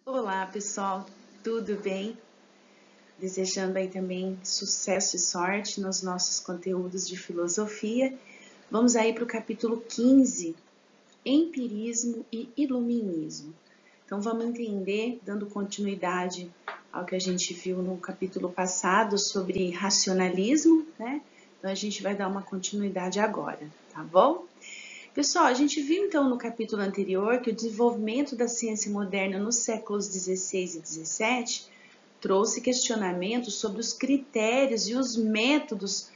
Olá, pessoal, tudo bem? Desejando aí também sucesso e sorte nos nossos conteúdos de filosofia. Vamos aí para o capítulo 15, Empirismo e Iluminismo. Então vamos entender, dando continuidade ao que a gente viu no capítulo passado sobre racionalismo, né? Então a gente vai dar uma continuidade agora, tá bom? Pessoal, a gente viu então no capítulo anterior que o desenvolvimento da ciência moderna nos séculos 16 e 17 trouxe questionamentos sobre os critérios e os métodos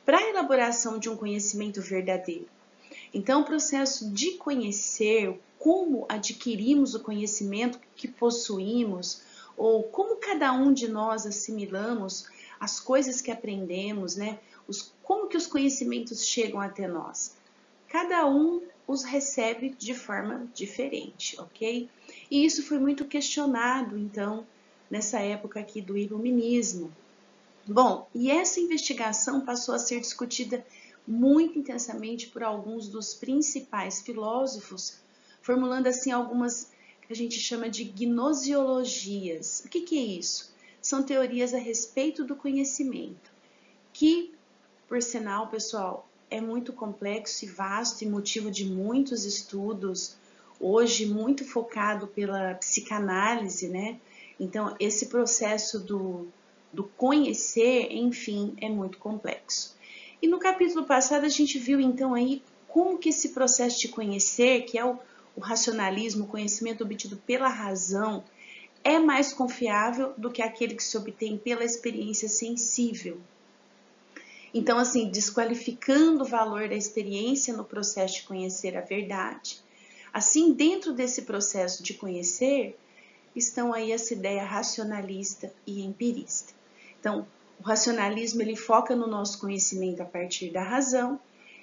para a elaboração de um conhecimento verdadeiro. Então, o processo de conhecer, como adquirimos o conhecimento que possuímos, ou como cada um de nós assimilamos as coisas que aprendemos, né? Como que os conhecimentos chegam até nós? Cada um os recebe de forma diferente, ok? E isso foi muito questionado, então, nessa época aqui do Iluminismo. Bom, e essa investigação passou a ser discutida muito intensamente por alguns dos principais filósofos, formulando assim algumas que a gente chama de gnoseologias. O que é isso? São teorias a respeito do conhecimento, que, por sinal, pessoal, é muito complexo e vasto e motivo de muitos estudos, hoje muito focado pela psicanálise, né? Então, esse processo do conhecer, enfim, é muito complexo. E no capítulo passado a gente viu então aí como que esse processo de conhecer, que é o racionalismo, o conhecimento obtido pela razão, é mais confiável do que aquele que se obtém pela experiência sensível. Então, assim, desqualificando o valor da experiência no processo de conhecer a verdade. Assim, dentro desse processo de conhecer, estão aí essa ideia racionalista e empirista. Então, o racionalismo ele foca no nosso conhecimento a partir da razão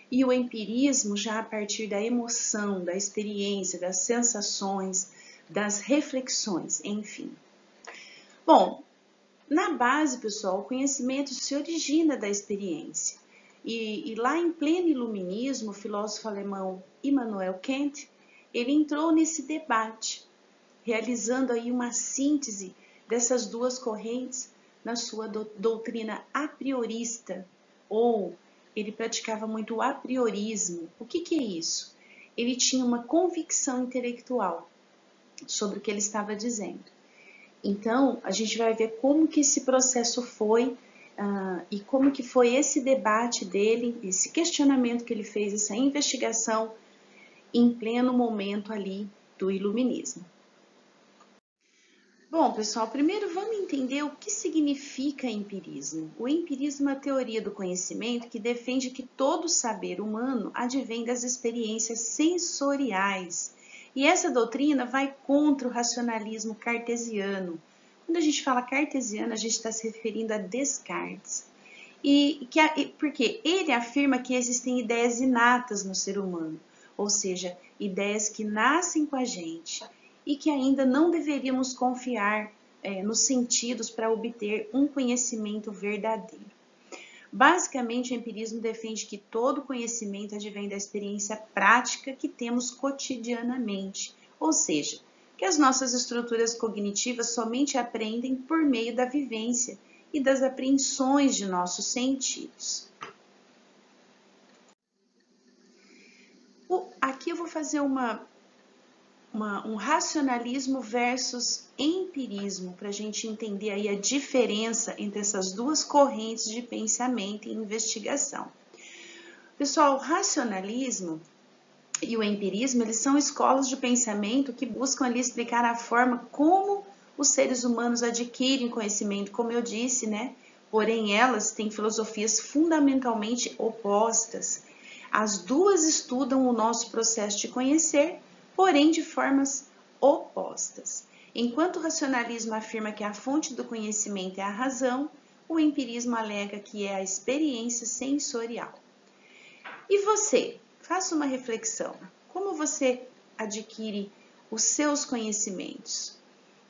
e o empirismo já a partir da emoção, da experiência, das sensações, das reflexões, enfim. Bom, na base, pessoal, o conhecimento se origina da experiência. E lá em pleno iluminismo, o filósofo alemão Immanuel Kant, ele entrou nesse debate, realizando aí uma síntese dessas duas correntes na sua doutrina a priorista, ou ele praticava muito o a priorismo. O que é isso? Ele tinha uma convicção intelectual sobre o que ele estava dizendo. Então, a gente vai ver como que esse processo foi e como que foi esse debate dele, esse questionamento que ele fez, essa investigação em pleno momento ali do iluminismo. Bom, pessoal, primeiro vamos entender o que significa empirismo. O empirismo é a teoria do conhecimento que defende que todo saber humano advém das experiências sensoriais. E essa doutrina vai contra o racionalismo cartesiano. Quando a gente fala cartesiano, a gente está se referindo a Descartes. Porque ele afirma que existem ideias inatas no ser humano, ou seja, ideias que nascem com a gente e que ainda não deveríamos confiar nos sentidos para obter um conhecimento verdadeiro. Basicamente, o empirismo defende que todo conhecimento advém da experiência prática que temos cotidianamente, ou seja, que as nossas estruturas cognitivas somente aprendem por meio da vivência e das apreensões de nossos sentidos. Aqui eu vou fazer um racionalismo versus empirismo, para a gente entender aí a diferença entre essas duas correntes de pensamento e investigação. Pessoal, o racionalismo e o empirismo, eles são escolas de pensamento que buscam ali explicar a forma como os seres humanos adquirem conhecimento, como eu disse, né? Porém, elas têm filosofias fundamentalmente opostas. As duas estudam o nosso processo de conhecer, porém de formas opostas. Enquanto o racionalismo afirma que a fonte do conhecimento é a razão, o empirismo alega que é a experiência sensorial. E você? Faça uma reflexão. Como você adquire os seus conhecimentos?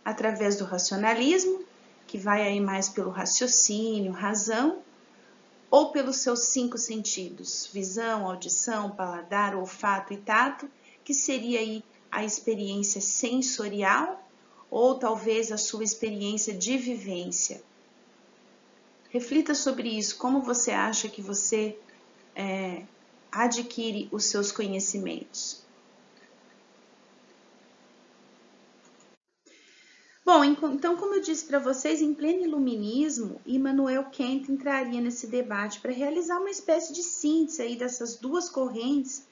Através do racionalismo, que vai aí mais pelo raciocínio, razão, ou pelos seus 5 sentidos, visão, audição, paladar, olfato e tato, que seria aí a experiência sensorial, ou talvez a sua experiência de vivência. Reflita sobre isso, como você acha que você adquire os seus conhecimentos. Bom, então, como eu disse para vocês, em pleno iluminismo, Immanuel Kant entraria nesse debate para realizar uma espécie de síntese aí dessas duas correntes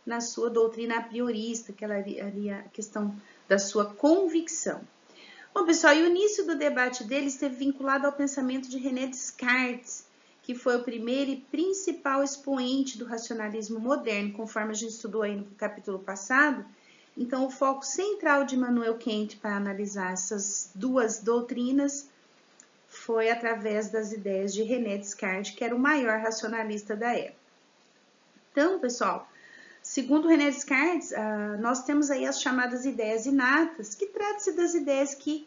na sua doutrina a priorista, que ela haria a questão da sua convicção. Bom, pessoal, e o início do debate dele esteve vinculado ao pensamento de René Descartes, que foi o primeiro e principal expoente do racionalismo moderno, conforme a gente estudou aí no capítulo passado. Então, o foco central de Immanuel Kant para analisar essas duas doutrinas foi através das ideias de René Descartes, que era o maior racionalista da época. Então, pessoal, segundo René Descartes, nós temos aí as chamadas ideias inatas, que trata-se das ideias que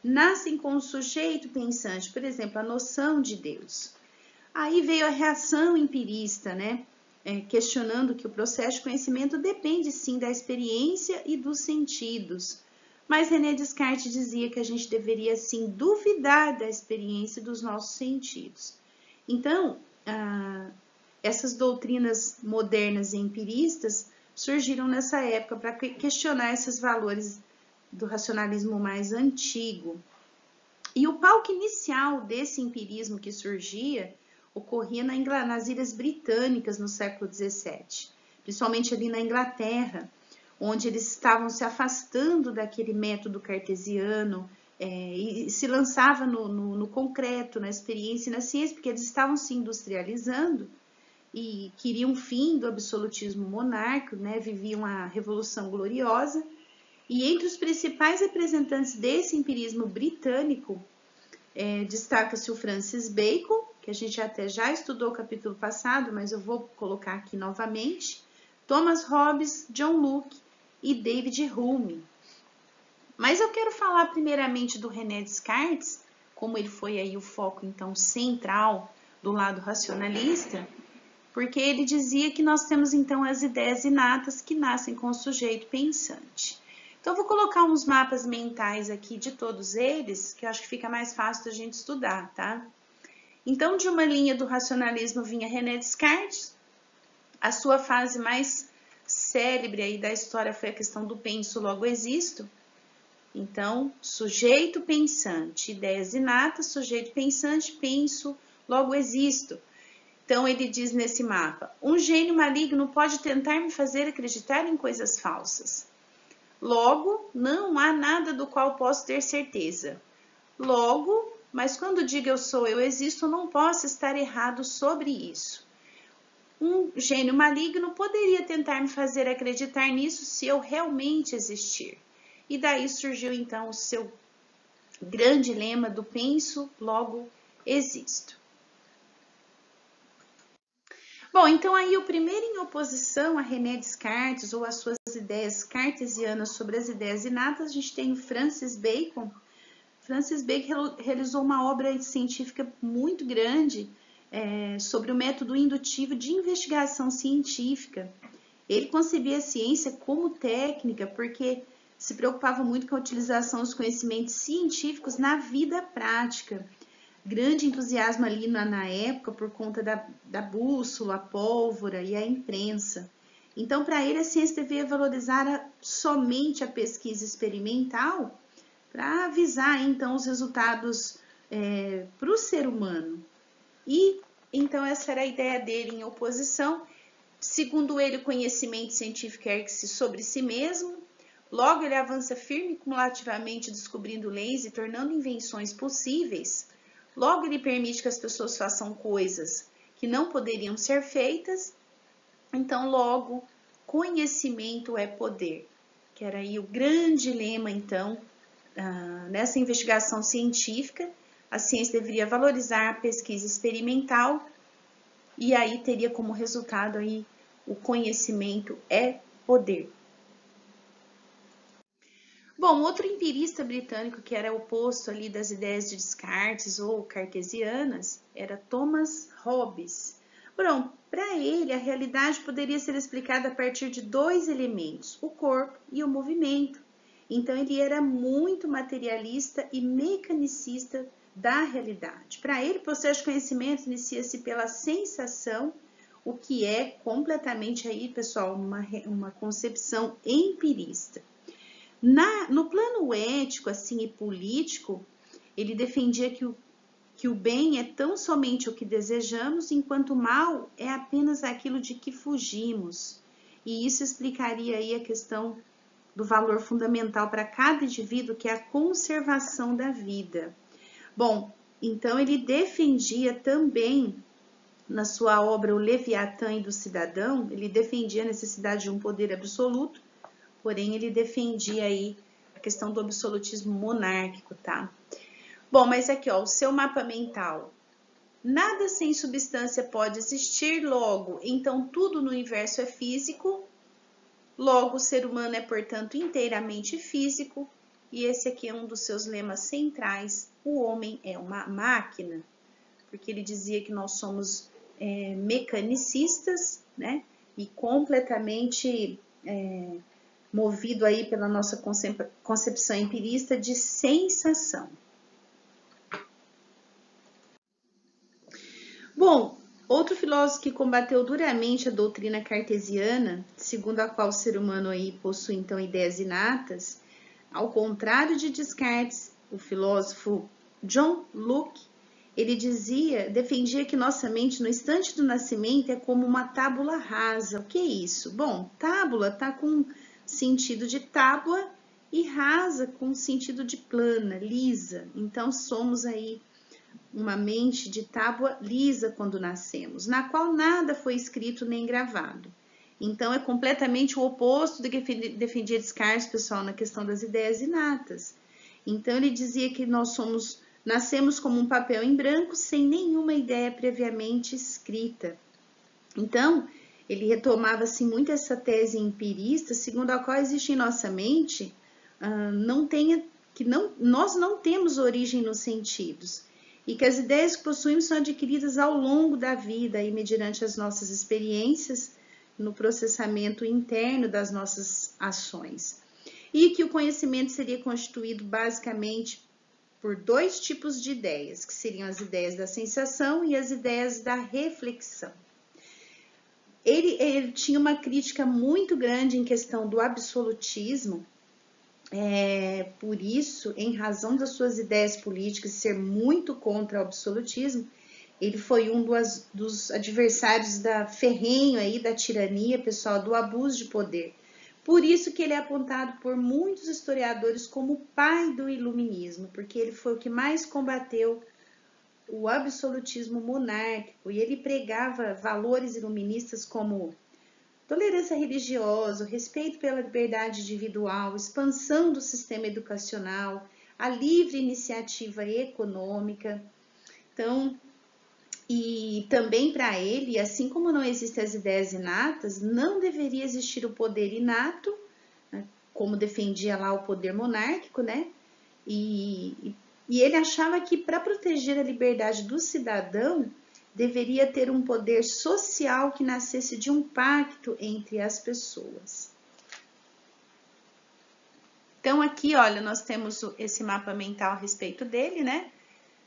nascem com o sujeito pensante, por exemplo, a noção de Deus. Aí veio a reação empirista, né? Questionando que o processo de conhecimento depende sim da experiência e dos sentidos. Mas René Descartes dizia que a gente deveria sim duvidar da experiência e dos nossos sentidos. Então, essas doutrinas modernas e empiristas surgiram nessa época para questionar esses valores do racionalismo mais antigo. E o palco inicial desse empirismo que surgia ocorria nas Ilhas Britânicas no século XVII, principalmente ali na Inglaterra, onde eles estavam se afastando daquele método cartesiano e se lançava no concreto, na experiência e na ciência, porque eles estavam se industrializando e queriam um fim do absolutismo monárquico, né? Viviam a Revolução Gloriosa. E entre os principais representantes desse empirismo britânico, destaca-se o Francis Bacon, que a gente até já estudou o capítulo passado, mas eu vou colocar aqui novamente, Thomas Hobbes, John Locke e David Hume. Mas eu quero falar primeiramente do René Descartes, como ele foi aí o foco então central do lado racionalista, porque ele dizia que nós temos então as ideias inatas que nascem com o sujeito pensante. Então, eu vou colocar uns mapas mentais aqui de todos eles, que eu acho que fica mais fácil da gente estudar, tá? Então, de uma linha do racionalismo vinha René Descartes. A sua fase mais célebre aí da história foi a questão do penso, logo existo. Então, sujeito pensante, ideias inatas, sujeito pensante, penso, logo existo. Então, ele diz nesse mapa, um gênio maligno pode tentar me fazer acreditar em coisas falsas. Logo, não há nada do qual posso ter certeza. Logo, mas quando digo eu sou, eu existo, não posso estar errado sobre isso. Um gênio maligno poderia tentar me fazer acreditar nisso se eu realmente existir. E daí surgiu então o seu grande lema do penso, logo existo. Bom, então aí o primeiro em oposição a René Descartes ou as suas ideias cartesianas sobre as ideias inatas, a gente tem o Francis Bacon. Francis Bacon realizou uma obra científica muito grande sobre o método indutivo de investigação científica. Ele concebia a ciência como técnica porque se preocupava muito com a utilização dos conhecimentos científicos na vida prática. Grande entusiasmo ali na época por conta da bússola, a pólvora e a imprensa. Então, para ele, a ciência devia valorizar somente a pesquisa experimental para avisar, então, os resultados para o ser humano. E, então, essa era a ideia dele em oposição. Segundo ele, o conhecimento científico ergue-se sobre si mesmo. Logo, ele avança firme e cumulativamente descobrindo leis e tornando invenções possíveis. Logo, ele permite que as pessoas façam coisas que não poderiam ser feitas. Então, logo, conhecimento é poder, que era aí o grande lema, então, nessa investigação científica. A ciência deveria valorizar a pesquisa experimental e aí teria como resultado aí o conhecimento é poder. Bom, outro empirista britânico que era oposto ali das ideias de Descartes ou cartesianas era Thomas Hobbes. Bom, para ele a realidade poderia ser explicada a partir de dois elementos, o corpo e o movimento. Então ele era muito materialista e mecanicista da realidade. Para ele, o processo de conhecimento inicia-se pela sensação, o que é completamente aí, pessoal, uma concepção empirista. No plano ético assim, e político, ele defendia que o bem é tão somente o que desejamos, enquanto o mal é apenas aquilo de que fugimos. E isso explicaria aí a questão do valor fundamental para cada indivíduo, que é a conservação da vida. Bom, então ele defendia também, na sua obra O Leviatã e do Cidadão, ele defendia a necessidade de um poder absoluto, porém ele defendia aí a questão do absolutismo monárquico, tá? Bom, mas aqui, ó, o seu mapa mental. Nada sem substância pode existir, logo, então tudo no universo é físico, logo o ser humano é, portanto, inteiramente físico, e esse aqui é um dos seus lemas centrais, o homem é uma máquina, porque ele dizia que nós somos mecanicistas, né, e completamente movido aí pela nossa concepção empirista de sensação. Bom, outro filósofo que combateu duramente a doutrina cartesiana, segundo a qual o ser humano aí possui então ideias inatas, ao contrário de Descartes, o filósofo John Locke, ele defendia que nossa mente no instante do nascimento é como uma tábula rasa. O que é isso? Bom, tábula está com sentido de tábua e rasa com sentido de plana, lisa. Então somos aí uma mente de tábua lisa quando nascemos, na qual nada foi escrito nem gravado. Então é completamente o oposto do que defendia Descartes, pessoal, na questão das ideias inatas. Então ele dizia que nascemos como um papel em branco sem nenhuma ideia previamente escrita. Então ele retomava assim muito essa tese empirista, segundo a qual existe em nossa mente nós não temos origem nos sentidos, e que as ideias que possuímos são adquiridas ao longo da vida e mediante as nossas experiências no processamento interno das nossas ações. E que o conhecimento seria constituído basicamente por dois tipos de ideias, que seriam as ideias da sensação e as ideias da reflexão. Ele tinha uma crítica muito grande em questão do absolutismo. Por isso, em razão das suas ideias políticas ser muito contra o absolutismo, ele foi um dos adversários ferrenho aí da tirania, pessoal, do abuso de poder. Por isso que ele é apontado por muitos historiadores como o pai do iluminismo, porque ele foi o que mais combateu o absolutismo monárquico, e ele pregava valores iluministas como tolerância religiosa, respeito pela liberdade individual, expansão do sistema educacional, a livre iniciativa econômica. Então, e também para ele, assim como não existem as ideias inatas, não deveria existir o poder inato, né, como defendia lá o poder monárquico, né? E ele achava que para proteger a liberdade do cidadão, deveria ter um poder social que nascesse de um pacto entre as pessoas. Então aqui, olha, nós temos esse mapa mental a respeito dele, né?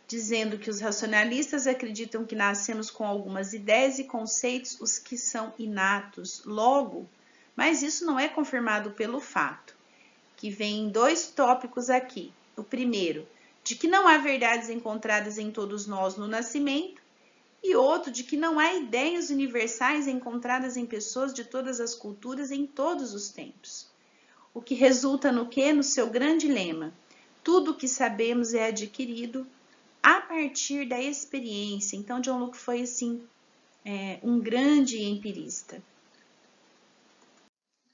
Dizendo que os racionalistas acreditam que nascemos com algumas ideias e conceitos, os que são inatos, logo, mas isso não é confirmado pelo fato, que vem dois tópicos aqui. O primeiro, de que não há verdades encontradas em todos nós no nascimento, e outro de que não há ideias universais encontradas em pessoas de todas as culturas em todos os tempos. O que resulta no quê? No seu grande lema: tudo o que sabemos é adquirido a partir da experiência. Então, John Locke foi, assim, um grande empirista.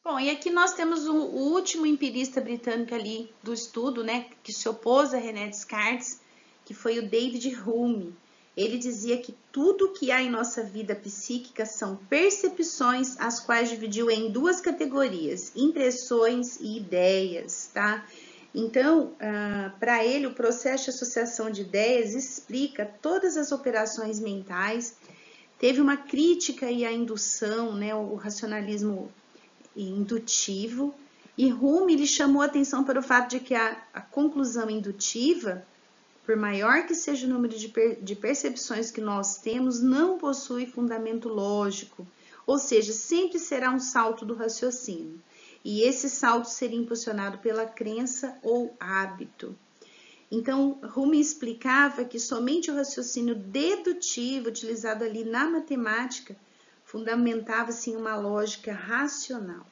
Bom, e aqui nós temos o último empirista britânico ali do estudo, né, que se opôs a René Descartes, que foi o David Hume. Ele dizia que tudo que há em nossa vida psíquica são percepções, as quais dividiu em duas categorias, impressões e ideias, tá? Então, para ele, o processo de associação de ideias explica todas as operações mentais. Teve uma crítica aí à indução, né, o racionalismo indutivo, E Hume ele chamou a atenção para o fato de que a conclusão indutiva, por maior que seja o número de percepções que nós temos, não possui fundamento lógico, ou seja, sempre será um salto do raciocínio. E esse salto seria impulsionado pela crença ou hábito. Então, Hume explicava que somente o raciocínio dedutivo, utilizado ali na matemática, fundamentava-se em uma lógica racional.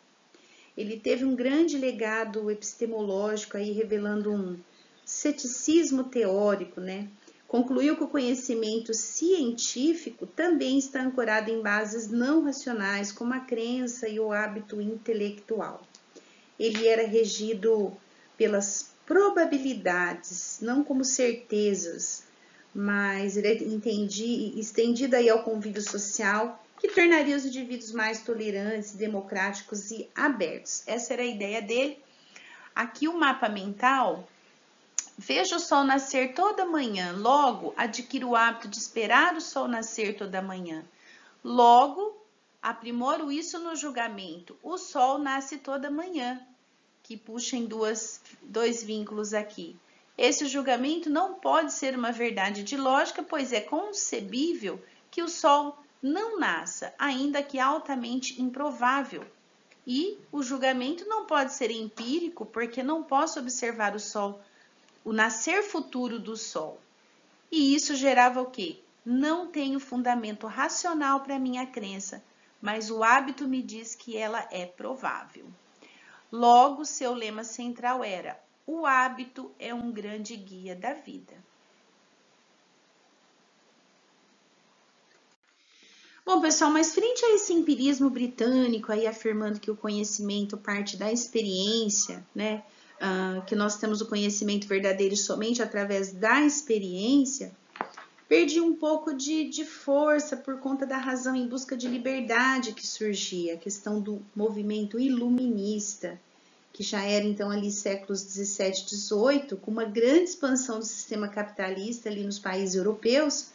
Ele teve um grande legado epistemológico, aí revelando um ceticismo teórico, né? Concluiu que o conhecimento científico também está ancorado em bases não racionais, como a crença e o hábito intelectual. Ele era regido pelas probabilidades, não como certezas, mas ele é estendido aí ao convívio social, que tornaria os indivíduos mais tolerantes, democráticos e abertos. Essa era a ideia dele. Aqui o mapa mental. Veja o sol nascer toda manhã, logo adquiro o hábito de esperar o sol nascer toda manhã. Logo, aprimoro isso no julgamento. O sol nasce toda manhã, que puxa em dois vínculos aqui. Esse julgamento não pode ser uma verdade de lógica, pois é concebível que o sol não nasça, ainda que altamente improvável. E o julgamento não pode ser empírico, porque não posso observar o sol, o nascer futuro do sol. E isso gerava o quê? Não tenho fundamento racional para minha crença, mas o hábito me diz que ela é provável. Logo, seu lema central era: o hábito é um grande guia da vida. Bom, pessoal, mas frente a esse empirismo britânico aí afirmando que o conhecimento parte da experiência, né? Que nós temos o conhecimento verdadeiro somente através da experiência, perdi um pouco de força por conta da razão em busca de liberdade que surgia, a questão do movimento iluminista, que já era então ali séculos 17 e 18, com uma grande expansão do sistema capitalista ali nos países europeus,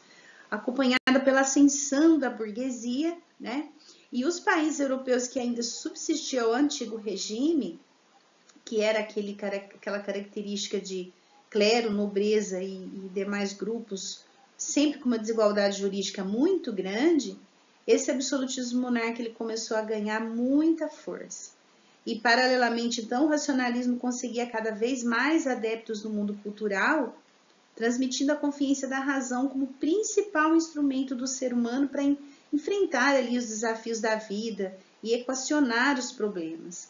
acompanhada pela ascensão da burguesia, né? E os países europeus que ainda subsistiam ao antigo regime, que era aquela característica de clero, nobreza e demais grupos, sempre com uma desigualdade jurídica muito grande, esse absolutismo monárquico ele começou a ganhar muita força. E, paralelamente, então, o racionalismo conseguia cada vez mais adeptos no mundo cultural, transmitindo a confiança da razão como principal instrumento do ser humano para enfrentar ali os desafios da vida e equacionar os problemas.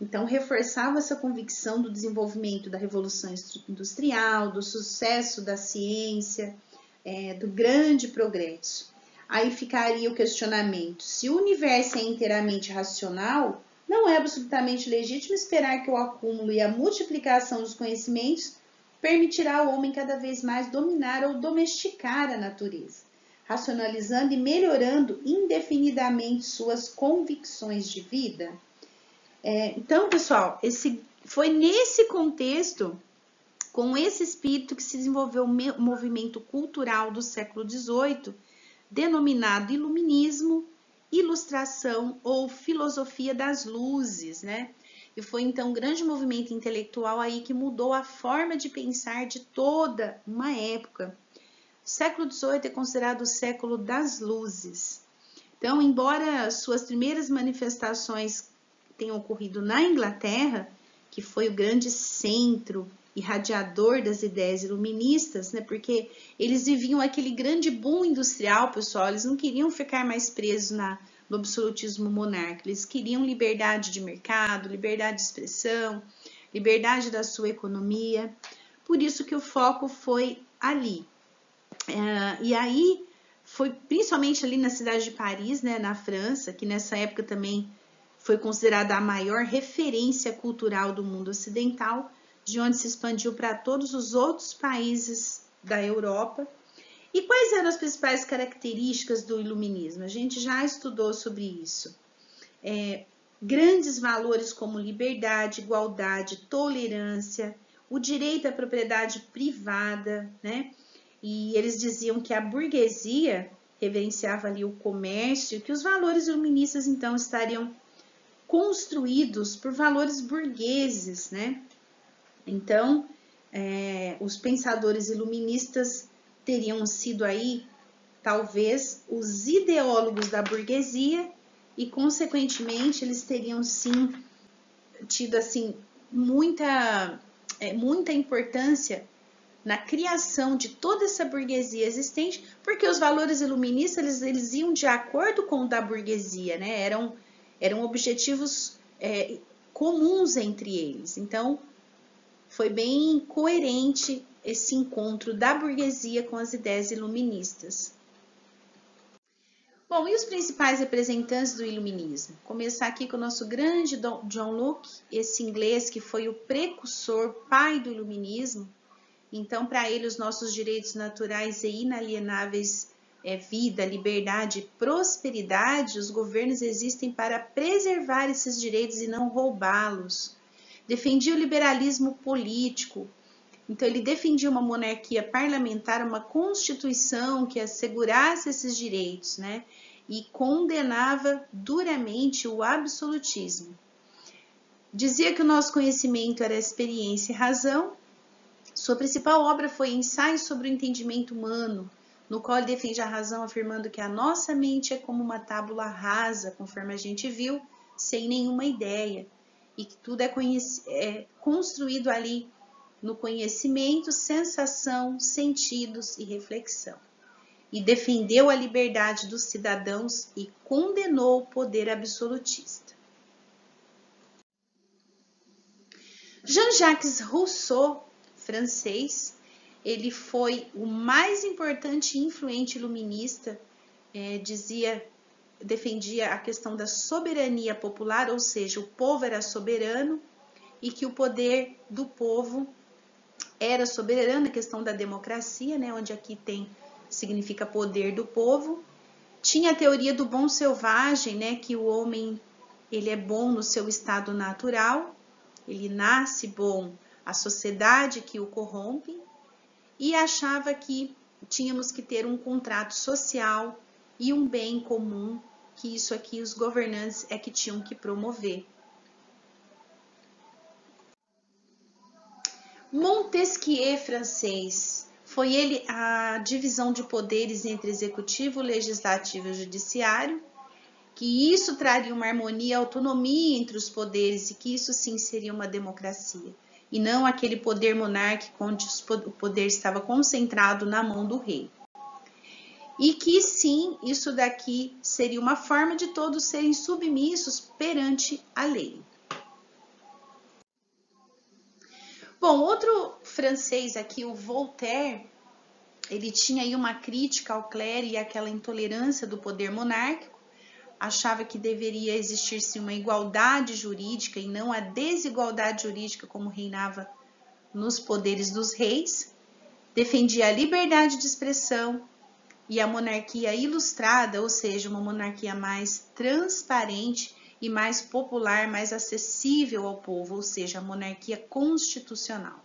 Então, reforçava essa convicção do desenvolvimento da Revolução Industrial, do sucesso da ciência, do grande progresso. Aí ficaria o questionamento: se o universo é inteiramente racional, não é absolutamente legítimo esperar que o acúmulo e a multiplicação dos conhecimentos permitirá ao homem cada vez mais dominar ou domesticar a natureza, racionalizando e melhorando indefinidamente suas convicções de vida? Então, pessoal, foi nesse contexto, com esse espírito, que se desenvolveu o movimento cultural do século XVIII, denominado Iluminismo, Ilustração ou Filosofia das Luzes, né? E foi então um grande movimento intelectual aí que mudou a forma de pensar de toda uma época. O século XVIII é considerado o século das luzes. Então, embora suas primeiras manifestações tenham ocorrido na Inglaterra, que foi o grande centro irradiador das ideias iluministas, né? Porque eles viviam aquele grande boom industrial, pessoal, eles não queriam ficar mais presos no absolutismo monárquico, eles queriam liberdade de mercado, liberdade de expressão, liberdade da sua economia, por isso que o foco foi ali. E aí, foi principalmente ali na cidade de Paris, né, na França, que nessa época também foi considerada a maior referência cultural do mundo ocidental, de onde se expandiu para todos os outros países da Europa. E quais eram as principais características do iluminismo? A gente já estudou sobre isso. Grandes valores como liberdade, igualdade, tolerância, o direito à propriedade privada, né? E eles diziam que a burguesia reverenciava ali o comércio, que os valores iluministas então estariam construídos por valores burgueses, né? Então, os pensadores iluministas teriam sido aí, talvez, os ideólogos da burguesia e, consequentemente, eles teriam, sim, tido, assim, muita importância na criação de toda essa burguesia existente, porque os valores iluministas, eles iam de acordo com o da burguesia, né? Eram objetivos comuns entre eles. Então, foi bem coerente esse encontro da burguesia com as ideias iluministas. Bom, e os principais representantes do iluminismo? Começar aqui com o nosso grande John Locke, esse inglês que foi o precursor, pai do iluminismo. Então, para ele, os nossos direitos naturais e inalienáveis vida, liberdade e prosperidade, os governos existem para preservar esses direitos e não roubá-los. Defendia o liberalismo político. Então, ele defendia uma monarquia parlamentar, uma constituição que assegurasse esses direitos, né? E condenava duramente o absolutismo. Dizia que o nosso conhecimento era experiência e razão. Sua principal obra foi Ensaio sobre o Entendimento Humano, no qual ele defende a razão afirmando que a nossa mente é como uma tábula rasa, conforme a gente viu, sem nenhuma ideia, e que tudo é construído ali no conhecimento, sensação, sentidos e reflexão. E defendeu a liberdade dos cidadãos e condenou o poder absolutista. Jean-Jacques Rousseau, francês, ele foi o mais importante e influente iluminista, defendia a questão da soberania popular, ou seja, o povo era soberano e que o poder do povo era soberano, a questão da democracia, né, onde aqui significa poder do povo. Tinha a teoria do bom selvagem, né, que o homem ele é bom no seu estado natural, ele nasce bom, a sociedade que o corrompe, e achava que tínhamos que ter um contrato social e um bem comum, que isso aqui os governantes que tinham que promover. Montesquieu, francês, foi ele a divisão de poderes entre executivo, legislativo e judiciário, que isso traria uma harmonia e autonomia entre os poderes e que isso sim seria uma democracia, e não aquele poder monárquico onde o poder estava concentrado na mão do rei. E que sim, isso daqui seria uma forma de todos serem submissos perante a lei. Bom, outro francês aqui, o Voltaire, ele tinha aí uma crítica ao clero e aquela intolerância do poder monárquico, achava que deveria existir-se uma igualdade jurídica e não a desigualdade jurídica como reinava nos poderes dos reis, defendia a liberdade de expressão e a monarquia ilustrada, ou seja, uma monarquia mais transparente e mais popular, mais acessível ao povo, ou seja, a monarquia constitucional.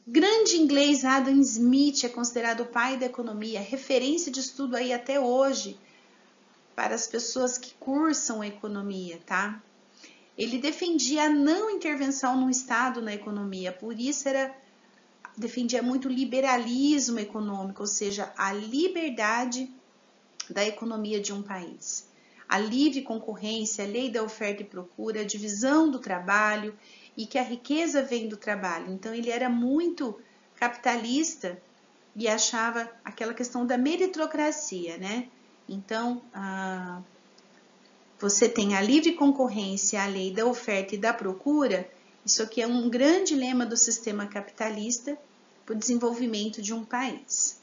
Grande inglês Adam Smith é considerado o pai da economia, referência de estudo aí até hoje para as pessoas que cursam economia, tá? Ele defendia a não intervenção no Estado na economia, por isso defendia muito o liberalismo econômico, ou seja, a liberdade da economia de um país. A livre concorrência, a lei da oferta e procura, a divisão do trabalho e que a riqueza vem do trabalho. Então, ele era muito capitalista e achava aquela questão da meritocracia, né? Então, você tem a livre concorrência, a lei da oferta e da procura. Isso aqui é um grande lema do sistema capitalista para o desenvolvimento de um país.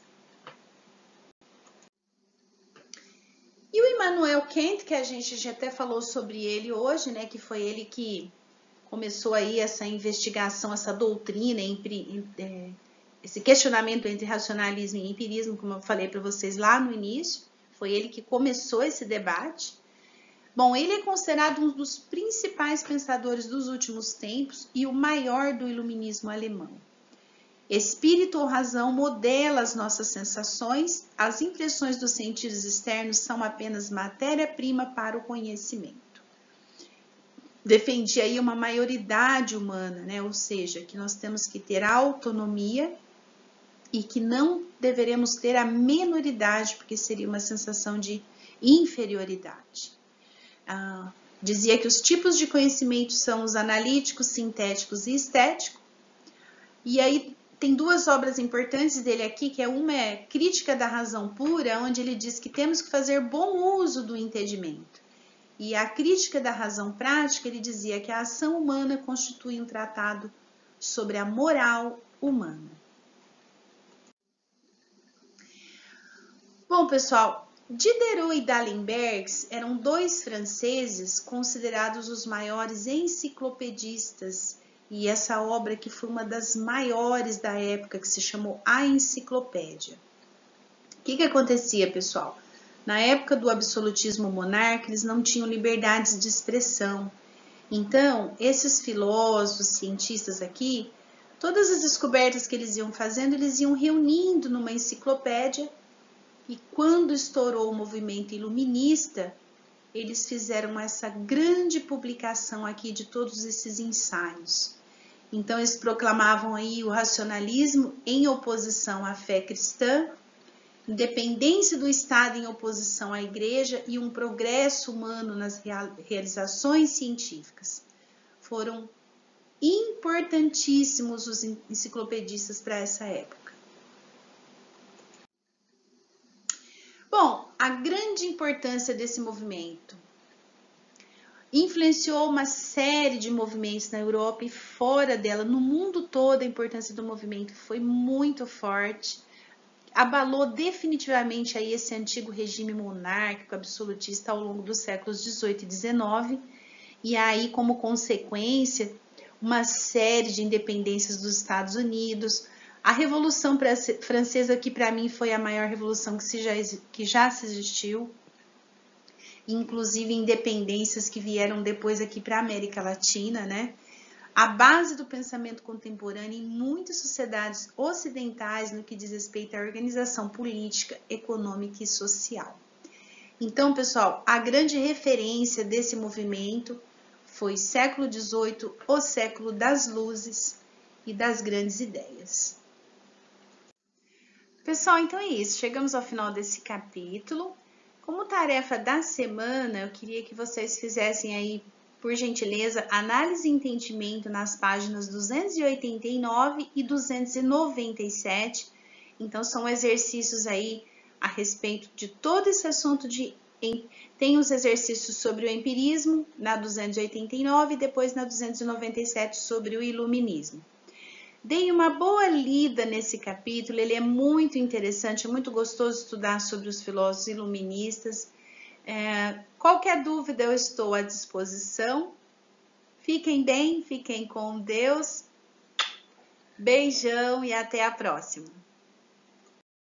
E o Immanuel Kant, que a gente já até falou sobre ele hoje, né, que foi ele que começou aí essa investigação, essa doutrina, esse questionamento entre racionalismo e empirismo, como eu falei para vocês lá no início, foi ele que começou esse debate. Bom, ele é considerado um dos principais pensadores dos últimos tempos e o maior do iluminismo alemão. Espírito ou razão modela as nossas sensações, as impressões dos sentidos externos são apenas matéria-prima para o conhecimento. Defendia aí uma maioridade humana, né? Ou seja, que nós temos que ter autonomia e que não deveremos ter a menoridade, porque seria uma sensação de inferioridade. Dizia que os tipos de conhecimento são os analíticos, sintéticos e estéticos. E aí tem duas obras importantes dele aqui, que uma é Crítica da Razão Pura, onde ele diz que temos que fazer bom uso do entendimento. E a Crítica da Razão Prática, ele dizia que a ação humana constitui um tratado sobre a moral humana. Bom, pessoal, Diderot e D'Alembert eram dois franceses considerados os maiores enciclopedistas, e essa obra que foi uma das maiores da época, que se chamou A Enciclopédia. O que acontecia, pessoal? Na época do absolutismo monárquico, eles não tinham liberdades de expressão. Então, esses filósofos, cientistas aqui, todas as descobertas que eles iam fazendo, eles iam reunindo numa enciclopédia. E quando estourou o movimento iluminista, eles fizeram essa grande publicação aqui de todos esses ensaios. Então, eles proclamavam aí o racionalismo em oposição à fé cristã, independência do Estado em oposição à Igreja e um progresso humano nas realizações científicas. Foram importantíssimos os enciclopedistas para essa época. Bom, a grande importância desse movimento influenciou uma série de movimentos na Europa e fora dela, no mundo todo. A importância do movimento foi muito forte, abalou definitivamente aí esse antigo regime monárquico absolutista ao longo dos séculos 18 e 19, e aí como consequência uma série de independências dos Estados Unidos. A Revolução Francesa, que para mim foi a maior revolução que já se existiu, inclusive independências que vieram depois aqui para a América Latina, né? A base do pensamento contemporâneo em muitas sociedades ocidentais no que diz respeito à organização política, econômica e social. Então, pessoal, a grande referência desse movimento foi século XVIII, o século das luzes e das grandes ideias. Pessoal, então é isso. Chegamos ao final desse capítulo. Como tarefa da semana, eu queria que vocês fizessem aí, por gentileza, análise e entendimento nas páginas 289 e 297. Então, são exercícios aí a respeito de todo esse assunto tem os exercícios sobre o empirismo na 289 e depois na 297 sobre o iluminismo. Deem uma boa lida nesse capítulo, ele é muito interessante, é muito gostoso estudar sobre os filósofos iluministas. Qualquer dúvida eu estou à disposição. Fiquem bem, fiquem com Deus. Beijão e até a próxima.